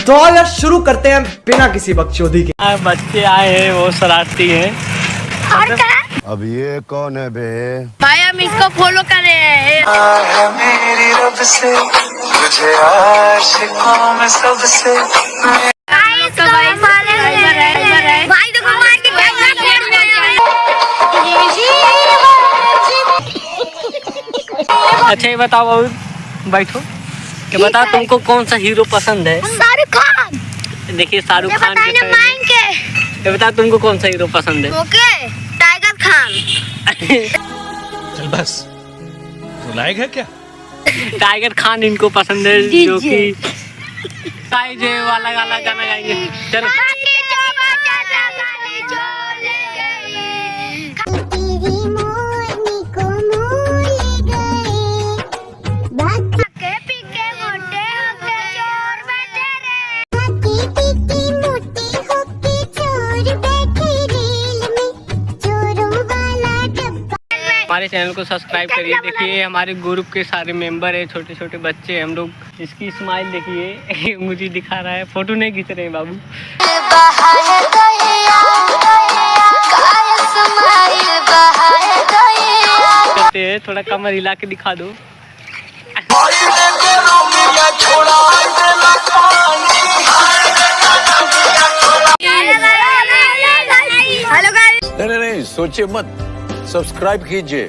तो यार शुरू करते हैं बिना किसी बकचोदी के। बच्चे आए हैं, वो शरारती हैं। अब ये कौन है बे? भाई हम इसको फॉलो कर रहे हैं। मेरी रब से तुझे आशिकों में सबसे भाई देखो मार के अच्छा ये बताओ बाबू, बैठो। ये बताओ तुमको कौन सा हीरो पसंद है? शाहरुख खान। देखिए शाहरुख खान के fan के। ये बताओ तुमको कौन सा हीरो पसंद है? Okay tiger Khan. चल बस, बुलाएगा है क्या? टाइगर खान इनको पसंद है, जो कि जे वाला गाना गाएंगे। चलो हमारे चैनल को सब्सक्राइब करिए। देखिए हमारे ग्रुप के सारे मेंबर है, छोटे छोटे बच्चे हैं हम लोग। इसकी स्माइल देखिए, मुझे दिखा रहा है। फोटो नहीं खींच रहे हैं बाबू। थोड़ा कमर हिला के दिखा दो। नहीं, सोचिए मत, सब्सक्राइब कीजिए।